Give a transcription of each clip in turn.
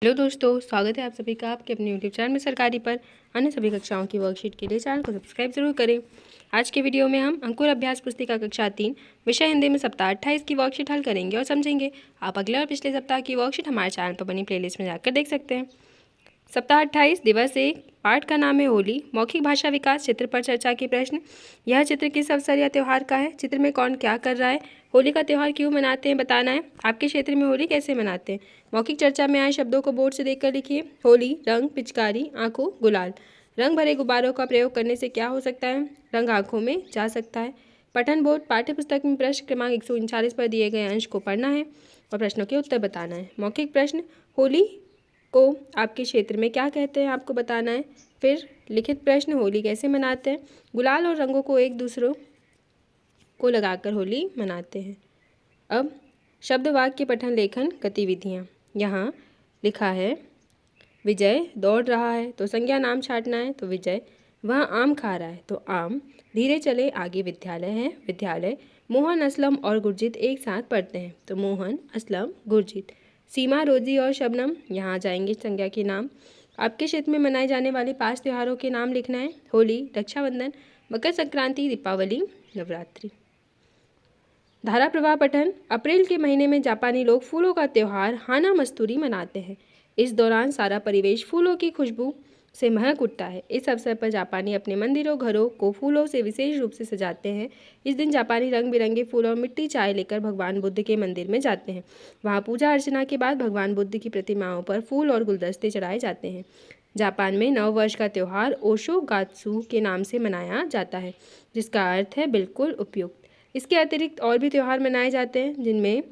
Hello दोस्तों, स्वागत है आप सभी का आपके अपने यूट्यूब चैनल में सरकारी पर अन्य सभी कक्षाओं की वर्कशीट के लिए चैनल को सब्सक्राइब जरूर करें। आज के वीडियो में हम अंकुर अभ्यास पुस्तिका कक्षा 3 विषय हिंदी में सप्ताह 28 की वर्कशीट हल करेंगे और समझेंगे। आप अगले और पिछले सप्ताह की वर्कशीट हमारे चैनल पर बनी प्लेलिस्ट में जाकर देख सकते हैं। सप्ताह 28 दिवस 1 पाठ का नाम है होली। मौखिक भाषा विकास चित्र पर चर्चा के प्रश्न। यह चित्र किस अवसर या त्यौहार का है? चित्र में कौन क्या कर रहा है? होली का त्यौहार क्यों मनाते हैं बताना है। आपके क्षेत्र में होली कैसे मनाते हैं? मौखिक चर्चा में आए शब्दों को बोर्ड से देखकर लिखिए। होली, रंग, पिचकारी, आंखों, गुलाल। रंग भरे गुब्बारों का प्रयोग करने से क्या हो सकता है? रंग आंखों में जा सकता है। पठन बोर्ड पाठ्यपुस्तक में प्रश्न क्रमांक 139 पर दिए गए अंश को पढ़ना है और प्रश्नों के उत्तर बताना है। मौखिक प्रश्न, होली को आपके क्षेत्र में क्या कहते हैं आपको बताना है। फिर लिखित प्रश्न, होली कैसे मनाते हैं? गुलाल और रंगों को एक दूसरों को लगाकर होली मनाते हैं। अब शब्द वाक्य पठन लेखन गतिविधियाँ। यहाँ लिखा है विजय दौड़ रहा है तो संज्ञा नाम छाटना है, तो विजय। वह आम खा रहा है तो आम। धीरे चले आगे विद्यालय है, विद्यालय। मोहन, असलम और गुरजीत एक साथ पढ़ते हैं तो मोहन, असलम, गुरजीत। सीमा, रोजी और शबनम, यहाँ जाएंगे संज्ञा के नाम। आपके क्षेत्र में मनाए जाने वाले 5 त्योहारों के नाम लिखना है। होली, रक्षाबंधन, मकर संक्रांति, दीपावली, नवरात्रि। धारा प्रवाह पठन। अप्रैल के महीने में जापानी लोग फूलों का त्यौहार हाना मस्तूरी मनाते हैं। इस दौरान सारा परिवेश फूलों की खुशबू से महक उठता है। इस अवसर पर जापानी अपने मंदिरों, घरों को फूलों से विशेष रूप से सजाते हैं। इस दिन जापानी रंग बिरंगे फूल और मिट्टी चाय लेकर भगवान बुद्ध के मंदिर में जाते हैं। वहाँ पूजा अर्चना के बाद भगवान बुद्ध की प्रतिमाओं पर फूल और गुलदस्ते चढ़ाए जाते हैं। जापान में नव वर्ष का त्यौहार ओशो गात्सु के नाम से मनाया जाता है, जिसका अर्थ है बिल्कुल उपयुक्त। इसके अतिरिक्त और भी त्यौहार मनाए जाते हैं, जिनमें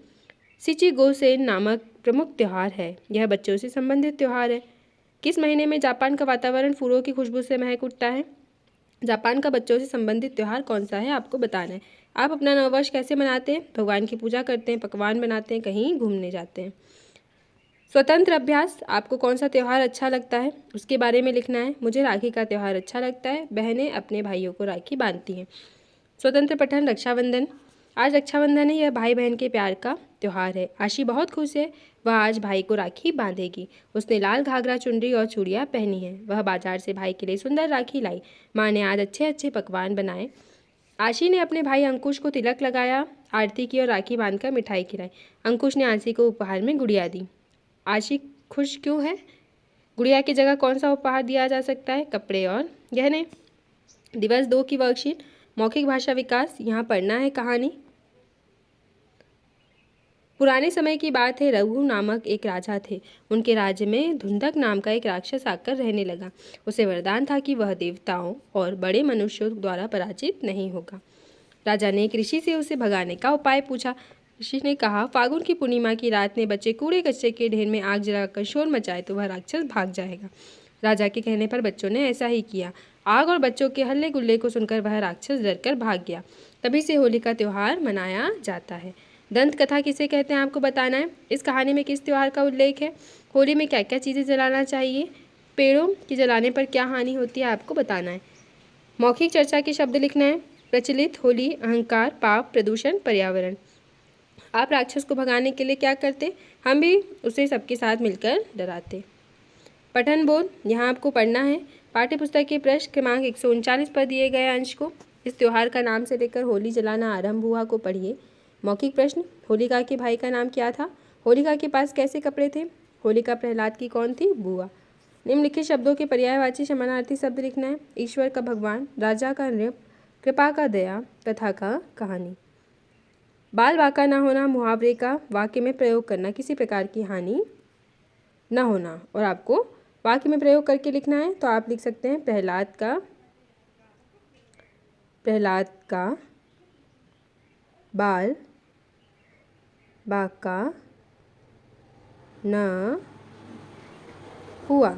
शिचिगोसेन नामक प्रमुख त्यौहार है। यह बच्चों से संबंधित त्यौहार है। किस महीने में जापान का वातावरण फूलों की खुशबू से महक उठता है? जापान का बच्चों से संबंधित त्यौहार कौन सा है आपको बताना है। आप अपना नववर्ष कैसे मनाते हैं? भगवान की पूजा करते हैं, पकवान बनाते हैं, कहीं घूमने जाते हैं। स्वतंत्र अभ्यास, आपको कौन सा त्यौहार अच्छा लगता है उसके बारे में लिखना है। मुझे राखी का त्यौहार अच्छा लगता है। बहनें अपने भाइयों को राखी बांधती हैं। स्वतंत्र पठन, रक्षाबंधन। आज रक्षाबंधन है, यह भाई बहन के प्यार का त्यौहार है। आशी बहुत खुश है, वह आज भाई को राखी बांधेगी। उसने लाल घाघरा, चुनरी और चूड़ियाँ पहनी है। वह बाजार से भाई के लिए सुंदर राखी लाई। माँ ने आज अच्छे अच्छे पकवान बनाए। आशी ने अपने भाई अंकुश को तिलक लगाया, आरती की और राखी बांधकर मिठाई खिलाई। अंकुश ने आशी को उपहार में गुड़िया दी। आशी खुश क्यों है? गुड़िया की जगह कौन सा उपहार दिया जा सकता है? कपड़े और गहने। दिवस 2 की वर्कशीट, मौखिक भाषा विकास। यहाँ पढ़ना है कहानी। पुराने समय की बात है, रघु नामक एक राजा थे। उनके राज्य में धुंधक नाम का एक राक्षस आकर रहने लगा। उसे वरदान था कि वह देवताओं और बड़े मनुष्यों द्वारा पराजित नहीं होगा। राजा ने एक ऋषि से उसे भगाने का उपाय पूछा। ऋषि ने कहा, फागुन की पूर्णिमा की रात में बच्चे कूड़े कचरे के ढेर में आग जलाकर शोर मचाए तो वह राक्षस भाग जाएगा। राजा के कहने पर बच्चों ने ऐसा ही किया। आग और बच्चों के हल्ले गुल्ले को सुनकर वह राक्षस डरकर भाग गया। तभी से होली का त्यौहार मनाया जाता है। दंत कथा किसे कहते हैं आपको बताना है। इस कहानी में किस त्यौहार का उल्लेख है? होली में क्या क्या चीज़ें जलाना चाहिए? पेड़ों की जलाने पर क्या हानि होती है आपको बताना है। मौखिक चर्चा के शब्द लिखना है। प्रचलित, होली, अहंकार, पाप, प्रदूषण, पर्यावरण। आप राक्षस को भगाने के लिए क्या करते? हम भी उसे सबके साथ मिलकर डराते। पठन बोध, यहाँ आपको पढ़ना है पाठ्यपुस्तक के प्रश्न क्रमांक 139 पर दिए गए अंश को। इस त्यौहार का नाम से लेकर होली जलाना आरंभ हुआ को पढ़िए। मौखिक प्रश्न, होलिका के भाई का नाम क्या था? होलिका के पास कैसे कपड़े थे? होलिका प्रहलाद की कौन थी? बुआ। निम्नलिखित शब्दों के पर्यायवाची समानार्थी शब्द लिखना है। ईश्वर का भगवान, राजा का नृप, कृपा का दया, कथा का कहानी। बाल बाका न होना, मुहावरे का वाक्य में प्रयोग करना, किसी प्रकार की हानि न होना। और आपको वाक्य में प्रयोग करके लिखना है, तो आप लिख सकते हैं प्रहलाद का बाल बाका न हुआ।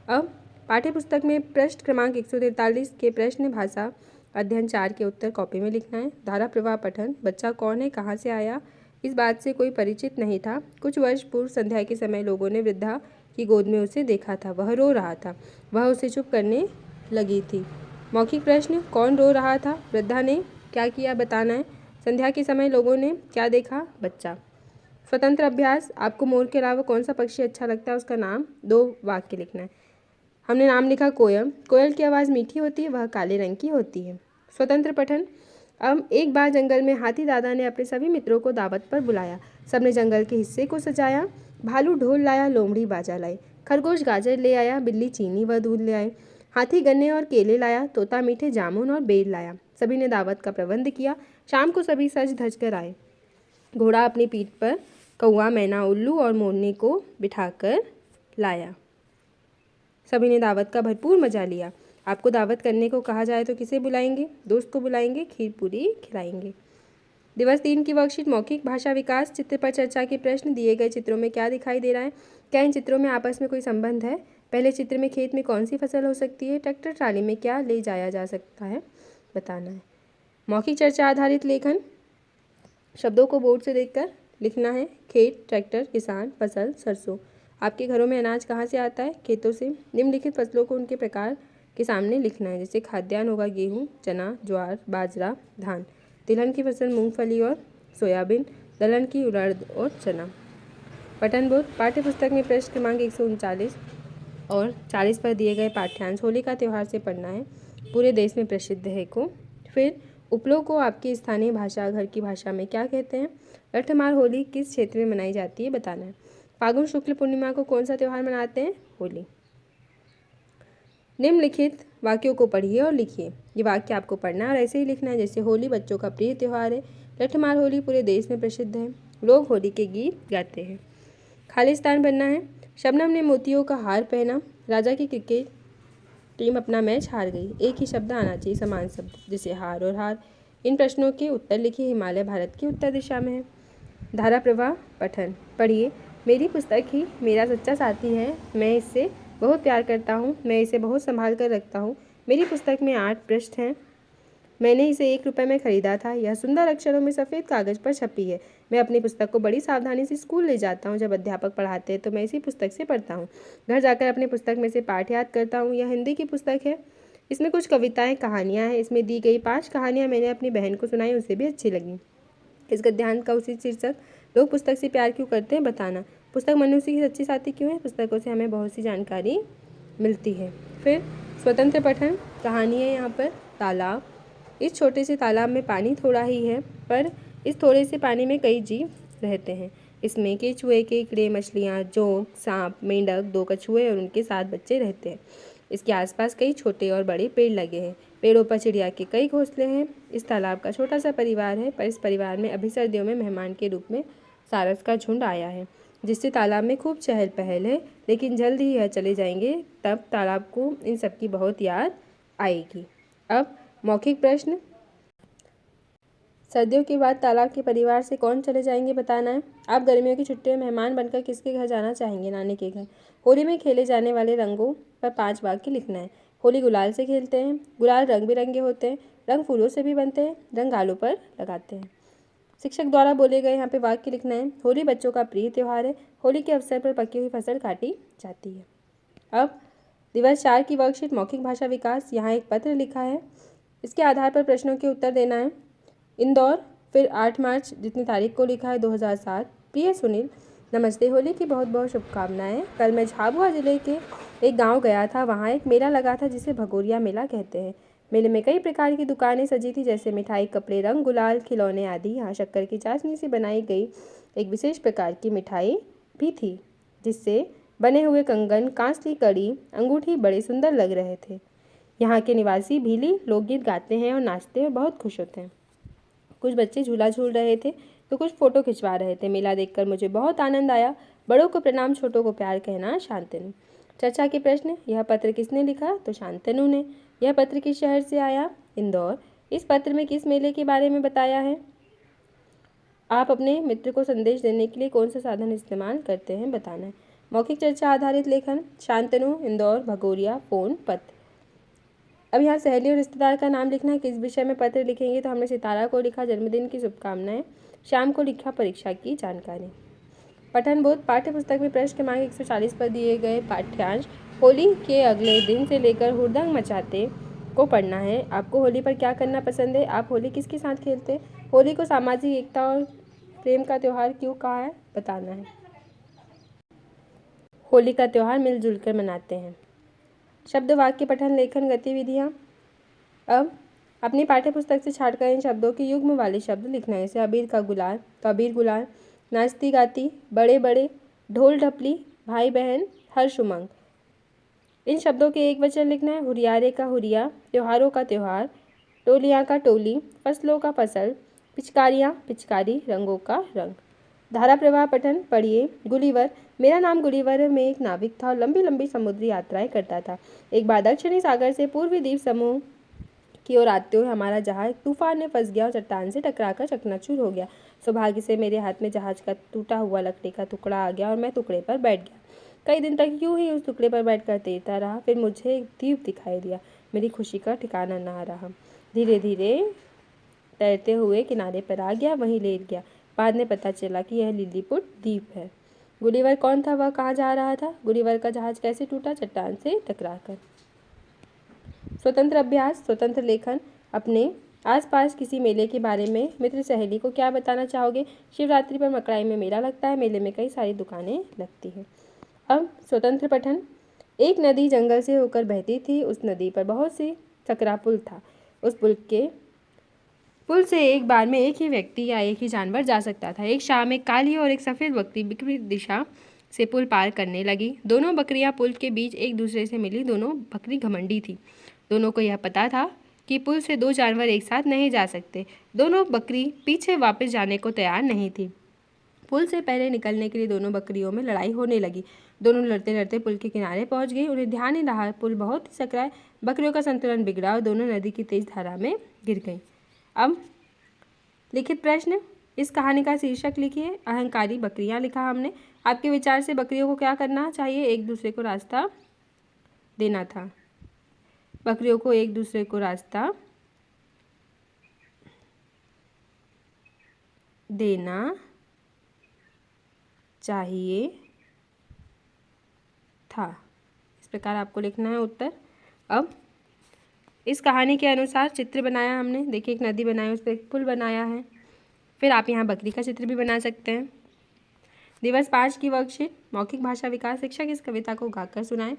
अब पाठ्यपुस्तक में प्रश्न क्रमांक 143 के प्रश्न भाषा अध्ययन 4 के उत्तर कॉपी में लिखना है। धारा प्रवाह पठन, बच्चा कौन है, कहाँ से आया? इस बात से कोई परिचित नहीं था। कुछ वर्ष पूर्व संध्या के समय लोगों ने वृद्धा की गोद में उसे देखा था। वह रो रहा था। वह उसे चुप करने लगी थी। मौखिक प्रश्न, कौन रो रहा था? वृद्धा ने क्या किया बताना है। संध्या के समय लोगों ने क्या देखा? बच्चा। स्वतंत्र अभ्यास, आपको मोर के अलावा कौन सा पक्षी अच्छा लगता है उसका नाम 2 वाक्य लिखना है। हमने नाम लिखा कोयल। कोयल की आवाज़ मीठी होती है, वह काले रंग की होती है। स्वतंत्र पठन, अब एक बार जंगल में हाथी दादा ने अपने सभी मित्रों को दावत पर बुलाया। सबने जंगल के हिस्से को सजाया। भालू ढोल लाया, लोमड़ी बाजा लाई, खरगोश गाजर ले आया, बिल्ली चीनी व दूध ले आए, हाथी गन्ने और केले लाया, तोता मीठे जामुन और बेर लाया। सभी ने दावत का प्रबंध किया। शाम को सभी सज धज कर आए। घोड़ा अपनी पीठ पर कौआ, मैना, उल्लू और मोरनी को बिठाकर लाया। सभी ने दावत का भरपूर मजा लिया। आपको दावत करने को कहा जाए तो किसे बुलाएंगे? दोस्त को बुलाएंगे, खीर पूरी खिलाएंगे। दिवस 3 की वर्कशीट मौखिक भाषा विकास। चित्र पर चर्चा के प्रश्न। दिए गए चित्रों में क्या दिखाई दे रहा है? क्या इन चित्रों में आपस में कोई संबंध है? पहले चित्र में खेत में कौन सी फसल हो सकती है? ट्रैक्टर ट्राली में क्या ले जाया जा सकता है? बताना है। मौखिक चर्चा आधारित लेखन, शब्दों को बोर्ड से देखकर लिखना है। खेत, ट्रैक्टर, किसान, फसल, सरसों। आपके घरों में अनाज कहाँ से आता है? खेतों से। निम्नलिखित फसलों को उनके प्रकार के सामने लिखना है। जैसे खाद्यान्न होगा गेहूँ, चना, ज्वार, बाजरा, धान। तिलहन की फसल मूंगफली और सोयाबीन। दलहन की उड़द और चना। पठन बोध, पाठ्य पुस्तक में पृष्ठ क्रमांक 139 और 40 पर दिए गए पाठ्यांश होली का त्यौहार से पढ़ना है। पूरे देश में प्रसिद्ध है को। फिर उपलों को आपकी स्थानीय भाषा, घर की भाषा में क्या कहते हैं? लठमार होली किस क्षेत्र में मनाई जाती है? बताना है। फागुन शुक्ल पूर्णिमा को कौन सा त्यौहार मनाते हैं? होली। निम्नलिखित वाक्यों को पढ़िए और लिखिए। ये वाक्य आपको पढ़ना है और ऐसे ही लिखना है जैसे होली बच्चों का प्रिय त्यौहार है। लठमार होली पूरे देश में प्रसिद्ध है। लोग होली के गीत गाते हैं। खालिस्तान बनना है। शबनम ने मोतियों का हार पहना। राजा की क्रिकेट टीम अपना मैच हार गई। एक ही शब्द आना चाहिए, समान शब्द, जैसे हार और हार। इन प्रश्नों के उत्तर लिखिए। हिमालय भारत की उत्तर दिशा में है। धारा प्रवाह पठन, पढ़िए। मेरी पुस्तक ही मेरा सच्चा साथी है। मैं इससे बहुत प्यार करता हूँ। मैं इसे बहुत संभाल कर रखता हूँ। मेरी पुस्तक में 8 पृष्ठ हैं। मैंने इसे 1 रुपये में खरीदा था। यह सुंदर अक्षरों में सफ़ेद कागज़ पर छपी है। मैं अपनी पुस्तक को बड़ी सावधानी से स्कूल ले जाता हूँ। जब अध्यापक पढ़ाते हैं तो मैं इसी पुस्तक से पढ़ता हूँ। घर जाकर अपनी पुस्तक में से पाठ याद करता हूँ। यह हिंदी की पुस्तक है। इसमें कुछ कविताएं, कहानियाँ हैं। इसमें दी गई 5 कहानियाँ मैंने अपनी बहन को सुनाई, उसे भी अच्छी लगी। इस गद्यांश का उसी शीर्षक, लोग पुस्तक से प्यार क्यों करते हैं, बताना। पुस्तक मनुष्य की सच्ची साथी क्यों है? पुस्तकों से हमें बहुत सी जानकारी मिलती है। फिर स्वतंत्र पठन, कहानी है यहाँ पर। तालाब। इस छोटे से तालाब में पानी थोड़ा ही है, पर इस थोड़े से पानी में कई जीव रहते हैं। इसमें केचुए, केकड़े, मछलियाँ, जोंक, सांप, मेंढक, 2 कछुए और उनके 7 बच्चे रहते हैं। इसके आसपास कई छोटे और बड़े पेड़ लगे हैं। पेड़ों पर चिड़िया के कई घोंसले हैं। इस तालाब का छोटा सा परिवार है, पर इस परिवार में अभी सर्दियों में मेहमान के रूप में सारस का झुंड आया है, जिससे तालाब में खूब चहल पहल है। लेकिन जल्द ही यह चले जाएंगे, तब तालाब को इन सबकी बहुत याद आएगी। अब मौखिक प्रश्न, सर्दियों के बाद तालाब के परिवार से कौन चले जाएंगे, बताना है। आप गर्मियों की छुट्टियों में मेहमान बनकर किसके घर जाना चाहेंगे? नानी के घर। होली में खेले जाने वाले रंगों पर 5 वाक्य लिखना है। होली गुलाल से खेलते हैं। गुलाल रंग बिरंगे होते हैं। रंग फूलों से भी बनते हैं। रंग गालों पर लगाते हैं। शिक्षक द्वारा बोले गए यहाँ पे वाक्य लिखना है। होली बच्चों का प्रिय त्यौहार है। होली के अवसर पर पकी हुई फसल काटी जाती है। अब दिवस 4 की वर्कशीट मौखिक भाषा विकास। यहाँ एक पत्र लिखा है, इसके आधार पर प्रश्नों के उत्तर देना है। इंदौर, फिर 8 मार्च जितनी तारीख को लिखा है 2007। प्रिय सुनील, नमस्ते। होली की बहुत बहुत शुभकामनाएं। कल मैं झाबुआ जिले के एक गांव गया था। वहां एक मेला लगा था जिसे भगोरिया मेला कहते हैं। मेले में कई प्रकार की दुकानें सजी थी, जैसे मिठाई, कपड़े, रंग, गुलाल, खिलौने आदि। यहाँ शक्कर की चाशनी से बनाई गई एक विशेष प्रकार की मिठाई भी थी, जिससे बने हुए कंगन, कांच की कड़ी, अंगूठी बड़े सुंदर लग रहे थे। यहाँ के निवासी भीली लोकगीत गाते हैं और नाचते और बहुत खुश होते हैं। कुछ बच्चे झूला झूल रहे थे तो कुछ फोटो खिंचवा रहे थे। मेला देखकर मुझे बहुत आनंद आया। बड़ों को प्रणाम, छोटों को प्यार कहना। शांतनु। चर्चा के प्रश्न, यह पत्र किसने लिखा? तो शांतनु ने। यह पत्र किस शहर से आया? इंदौर। इस पत्र में किस मेले के बारे में बताया है? आप अपने मित्र को संदेश देने के लिए कौन सा साधन इस्तेमाल करते हैं, बताना है। मौखिक चर्चा आधारित लेखन, शांतनु, इंदौर, भगोरिया, फोन, पत्र। अब यहाँ सहेली और रिश्तेदार का नाम लिखना है। किस विषय में पत्र लिखेंगे? तो हमने सितारा को लिखा जन्मदिन की शुभकामनाएं। श्याम को लिखा परीक्षा की जानकारी। पठन बोध, पाठ्य पुस्तक में पृष्ठ क्रमांक 140 पर दिए गए पाठ्यांश होली के अगले दिन से लेकर हुड़दंग मचाते को पढ़ना है। आपको होली पर क्या करना पसंद है? आप होली किसके साथ खेलते हैं? होली को सामाजिक एकता और प्रेम का त्यौहार क्यों कहा है? बताना है। होली का त्यौहार मिलजुल कर मनाते हैं। शब्द वाक्य पठन लेखन गतिविधियाँ। अब अपनी पाठ्यपुस्तक से छाटकर इन शब्दों के युग्म वाले शब्द लिखना है। जैसे अबीर का गुलाल, कबीर गुलाल, नाचती गाती, बड़े बड़े, ढोल ढपली, भाई बहन, हर्ष उमंग। इन शब्दों के एक वचन लिखना है। हुरियारे का हुरिया, त्योहारों का त्योहार, टोलियाँ का टोली, फसलों का फसल, पिचकारियाँ पिचकारी, रंगों का रंग। धारा प्रवाह पठन पढ़िए। गुलिवर, मेरा नाम गुलिवर में एक नाविक था और लंबी लंबी समुद्री यात्राएं करता था। एक बार दक्षिणी सागर से पूर्वी द्वीप समूह की ओर आते हुए हमारा जहाज तूफान में फंस गया और चट्टान से टकराकर चकनाचूर हो गया। सौभाग्य से मेरे हाथ में जहाज का टूटा हुआ लकड़ी का टुकड़ा आ गया और मैं टुकड़े पर बैठ गया। कई दिन तक यूं ही उस टुकड़े पर बैठकर तैरता रहा। फिर मुझे एक द्वीप दिखाई दिया। मेरी खुशी का ठिकाना ना रहा। धीरे धीरे तैरते हुए किनारे पर आ गया, वहीं लेट गया। बाद में पता चला कि यह लिलीपुट द्वीप है। गुलिवर कौन था, वह कहाँ जा रहा था? गुलिवर का जहाज कैसे टूटा? चट्टान से टकराकर। स्वतंत्र अभ्यास, स्वतंत्र लेखन। अपने आसपास किसी मेले के बारे में मित्र सहेली को क्या बताना चाहोगे? शिवरात्रि पर मकराई में मेला लगता है। मेले में कई सारी दुकानें लगती हैं। अब स्वतंत्र पठन। एक नदी जंगल से होकर बहती थी। उस नदी पर बहुत सी सकरा पुल था। उस पुल से एक बार में एक ही व्यक्ति या एक ही जानवर जा सकता था। एक शाम एक काली और एक सफ़ेद बकरी विपरीत दिशा से पुल पार करने लगी। दोनों बकरियां पुल के बीच एक दूसरे से मिली। दोनों बकरी घमंडी थी। दोनों को यह पता था कि पुल से दो जानवर एक साथ नहीं जा सकते। दोनों बकरी पीछे वापस जाने को तैयार नहीं थी। पुल से पहले निकलने के लिए दोनों बकरियों में लड़ाई होने लगी। दोनों लड़ते लड़ते पुल के किनारे पहुंच गई। उन्हें ध्यान ही रहा, पुल बहुत ही सकराए। बकरियों का संतुलन बिगड़ा और दोनों नदी की तेज धारा में गिर गईं। अब लिखित प्रश्न। इस कहानी का शीर्षक लिखिए। अहंकारी बकरियां लिखा हमने। आपके विचार से बकरियों को क्या करना चाहिए? एक दूसरे को रास्ता देना था। बकरियों को एक दूसरे को रास्ता देना चाहिए था। इस प्रकार आपको लिखना है उत्तर। अब इस कहानी के अनुसार चित्र बनाया हमने। देखिए, एक नदी बनाई, उस पर एक पुल बनाया है। फिर आप यहाँ बकरी का चित्र भी बना सकते हैं। दिवस 5 की वर्कशीट। मौखिक भाषा विकास। शिक्षक इस कविता को गाकर सुनाएं।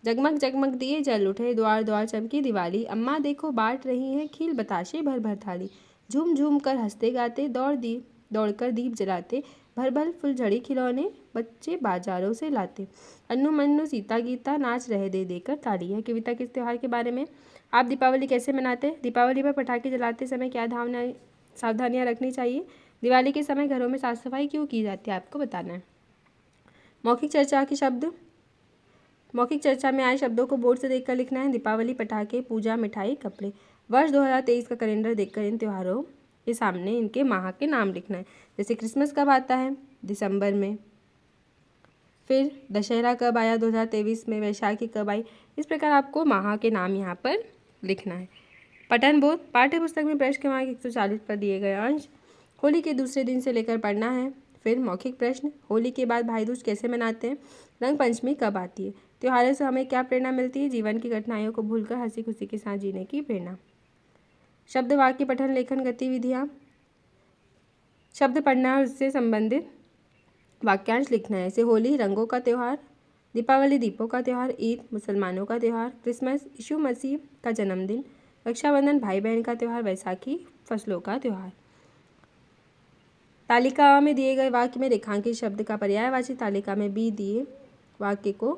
जगमग जगमग दिए जल उठे, द्वार द्वार चमकी दिवाली, अम्मा देखो बांट रही हैं खील बताशे भर भर थाली, झूम झूम कर हंसते गाते दौड़कर दीप जलाते, भर भर फुलझड़ी खिलौने बच्चे बाजारों से लाते, अन्नू मन्नू सीता गीता नाच रहे दे देकर ताली। है कविता किस त्योहार के बारे में? आप दीपावली कैसे मनाते? दीपावली पर पटाखे जलाते समय क्या सावधानियाँ रखनी चाहिए? दिवाली के समय घरों में साफ सफाई क्यों की जाती है, आपको बताना है। मौखिक चर्चा के शब्द। मौखिक चर्चा में आए शब्दों को बोर्ड से देखकर लिखना है। दीपावली, पटाखे, पूजा, मिठाई, कपड़े। वर्ष 2023 का कैलेंडर देखकर इन त्योहारों के सामने इनके माह के नाम लिखना है। जैसे क्रिसमस कब आता है? दिसंबर में। फिर दशहरा कब आया? 2023 में। वैशाखी कब आई? इस प्रकार आपको माह के नाम यहाँ पर लिखना है। पठन बोध। पाठ्यपुस्तक में पृष्ठ क्रमांक 140 पर दिए गए अंश होली के दूसरे दिन से लेकर पढ़ना है। फिर मौखिक प्रश्न। होली के बाद भाई दूज कैसे मनाते हैं? रंग पंचमी कब आती है? त्योहारों से हमें क्या प्रेरणा मिलती है? जीवन की कठिनाइयों को भूलकर हंसी खुशी के साथ जीने की प्रेरणा। शब्द वाक्य पठन लेखन गतिविधियाँ। शब्द पढ़ना और उससे संबंधित वाक्यांश लिखना है। जैसे होली रंगों का त्यौहार, दीपावली दीपों का त्यौहार, ईद मुसलमानों का त्यौहार, क्रिसमस यीशु मसीह का जन्मदिन, रक्षाबंधन भाई बहन का त्यौहार, वैसाखी फसलों का त्यौहार। तालिका में दिए गए वाक्य में रेखांकित शब्द का पर्यायवाची तालिका में बी दिए वाक्य को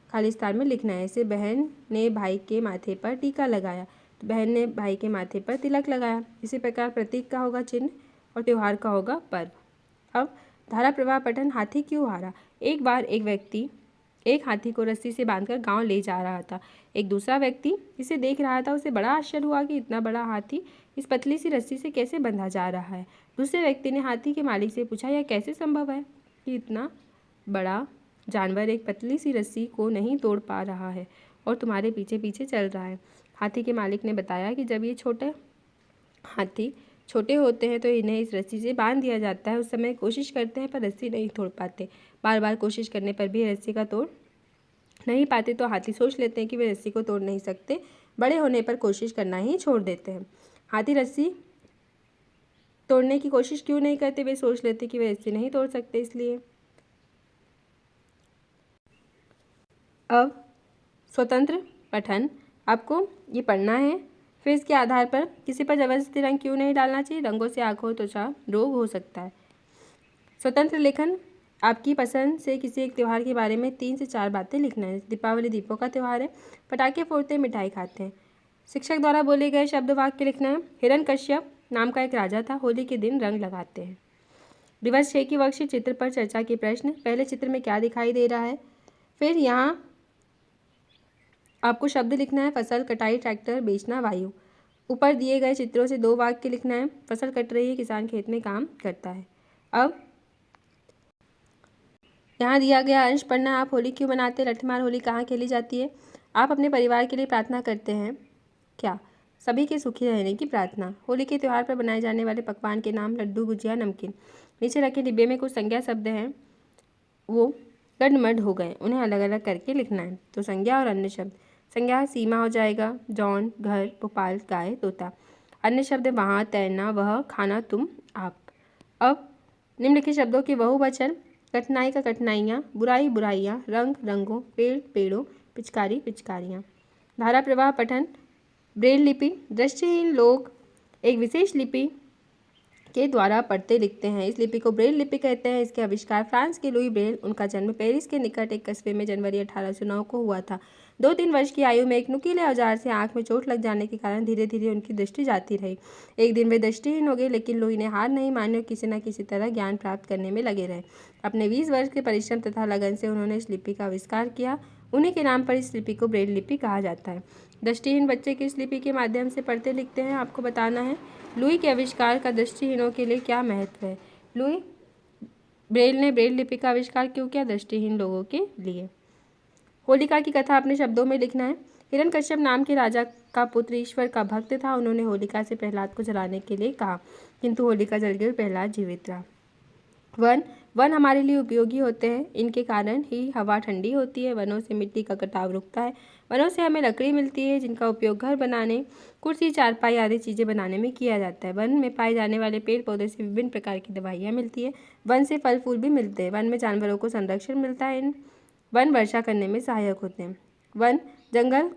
खाली स्थान में लिखना है। ऐसे बहन ने भाई के माथे पर टीका लगाया, तो बहन ने भाई के माथे पर तिलक लगाया। इसी प्रकार प्रतीक का होगा चिन्ह और त्यौहार का होगा पर्व। अब धारा प्रवाह पठन। हाथी क्यों हारा? एक बार एक व्यक्ति एक हाथी को रस्सी से बांधकर गांव ले जा रहा था। एक दूसरा व्यक्ति इसे देख रहा था। उसे बड़ा आश्चर्य हुआ कि इतना बड़ा हाथी इस पतली सी रस्सी से कैसे बंधा जा रहा है। दूसरे व्यक्ति ने हाथी के मालिक से पूछा, यह कैसे संभव है कि इतना बड़ा जानवर एक पतली सी रस्सी को नहीं तोड़ पा रहा है और तुम्हारे पीछे पीछे चल रहा है? हाथी के मालिक ने बताया कि जब ये हाथी छोटे होते हैं तो इन्हें इस रस्सी से बांध दिया जाता है। उस समय कोशिश करते हैं पर रस्सी नहीं तोड़ पाते। बार बार कोशिश करने पर भी रस्सी का तोड़ नहीं पाते तो हाथी सोच लेते हैं कि वे रस्सी को तोड़ नहीं सकते। बड़े होने पर कोशिश करना ही छोड़ देते हैं। हाथी रस्सी तोड़ने की कोशिश क्यों नहीं करते, वे सोच लेते कि वे इसे नहीं तोड़ सकते इसलिए। अब स्वतंत्र पठन, आपको ये पढ़ना है, फिर इसके आधार पर किसी पर जबरदस्ती रंग क्यों नहीं डालना चाहिए, रंगों से आंखों त्वचा रोग हो सकता है। स्वतंत्र लेखन, आपकी पसंद से किसी एक त्यौहार के बारे में 3 से 4 बातें लिखना है। दीपावली दीपों का त्यौहार है, पटाखे फोड़ते हैं, मिठाई खाते हैं। शिक्षक द्वारा बोले गए शब्द वाक्य लिखना है। हिरण्यकश्यप नाम का एक राजा था, होली के दिन रंग लगाते हैं। दिवस 6 की वर्कशीट, चित्र पर चर्चा के प्रश्न। पहले चित्र में क्या दिखाई दे रहा है, फिर यहाँ आपको शब्द लिखना है, फसल कटाई, ट्रैक्टर, बेचना, वायु। ऊपर दिए गए चित्रों से 2 वाक्य लिखना है। फसल कट रही है, किसान खेत में काम करता है। अब यहाँ दिया गया अंश पढ़ना है। आप होली क्यों मनाते हैं, लठमार होली कहाँ खेली जाती है, आप अपने परिवार के लिए प्रार्थना करते हैं क्या, सभी के सुखी रहने की प्रार्थना। होली के त्यौहार पर बनाए जाने वाले पकवान के नाम, लड्डू, गुजिया, नमकीन। नीचे रखे डिब्बे में कुछ संज्ञा शब्द हैं, वो गडमड हो गए, उन्हें अलग अलग करके लिखना है। तो संज्ञा और अन्य शब्द, संज्ञा सीमा हो जाएगा, जॉन, घर, भोपाल, गाय, तोता। अन्य शब्द वहाँ, तैरना, वह, खाना, तुम, आप। अब निम्नलिखित शब्दों के बहुवचन, कठिनाई का कठिनाइयाँ, बुराई बुराइयाँ, रंग रंगों, पेड़ पेड़ों, पिचकारी पिचकारियाँ। धारा प्रवाह पठन, ब्रेल लिपि, दृष्टिहीन लोग एक विशेष लिपि के द्वारा पढ़ते लिखते हैं, इस लिपि को ब्रेल लिपि कहते हैं। इसके आविष्कार फ्रांस के लुई ब्रेल, उनका जन्म पेरिस के निकट एक कस्बे में जनवरी 1809 को हुआ था। 2-3 वर्ष की आयु में एक नुकीले औजार से आंख में चोट लग जाने के कारण धीरे धीरे उनकी दृष्टि जाती रही। एक दिन वे दृष्टिहीन हो गए, लेकिन लुई ने हार नहीं मानी और किसी न किसी तरह ज्ञान प्राप्त करने में लगे रहे। अपने 20 वर्ष के परिश्रम तथा लगन से उन्होंने इस लिपि का आविष्कार किया। उन्हीं के नाम पर इस लिपि को ब्रेल लिपि कहा जाता है। दृष्टिहीन बच्चे किस लिपि के माध्यम से पढ़ते लिखते हैं, आपको बताना है। लुई के आविष्कार का दृष्टिहीनों के लिए क्या महत्व है, लुई ब्रेल ने ब्रेल लिपि का आविष्कार क्यों किया, दृष्टिहीन लोगों के लिए। होलिका की कथा अपने शब्दों में लिखना है। हिरण्यकश्यप नाम के राजा का पुत्र ईश्वर का भक्त था। उन्होंने होलिका से प्रहलाद को जलाने के लिए कहा, किंतु होलिका जल गई और प्रहलाद जीवित रहा। वन हमारे लिए उपयोगी होते हैं, इनके कारण ही हवा ठंडी होती है। वनों से मिट्टी का कटाव रुकता है। वनों से हमें लकड़ी मिलती है, जिनका उपयोग घर बनाने, कुर्सी, चारपाई आदि चीज़ें बनाने में किया जाता है। वन में पाए जाने वाले पेड़ पौधे से विभिन्न प्रकार की दवाइयाँ मिलती है। वन से फल फूल भी मिलते हैं। वन में जानवरों को संरक्षण मिलता है। वन वर्षा करने में सहायक होते हैं। वन जंगल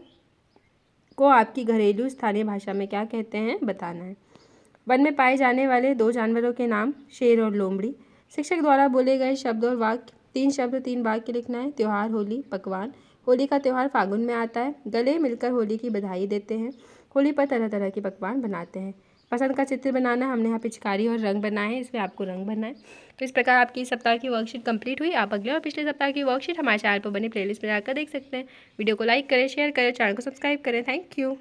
को आपकी घरेलू स्थानीय भाषा में क्या कहते हैं, बताना है। वन में पाए जाने वाले 2 जानवरों के नाम, शेर और लोमड़ी। शिक्षक द्वारा बोले गए शब्द और वाक्य, 3 शब्द 3 वाक्य लिखना है। त्यौहार, होली, पकवान। होली का त्यौहार फागुन में आता है। गले मिलकर होली की बधाई देते हैं। होली पर तरह तरह के पकवान बनाते हैं। पसंद का चित्र बनाना, हमने यहाँ पिचकारी और रंग बनाए हैं, इसमें आपको रंग भरना है। तो इस प्रकार आपकी इस सप्ताह की वर्कशीट कंप्लीट हुई। आप अगले और पिछले सप्ताह की वर्कशीट हमारे चैनल पर बनी प्लेलिस्ट में जाकर देख सकते हैं। वीडियो को लाइक करें, शेयर करें, चैनल को सब्सक्राइब करें। Thank you.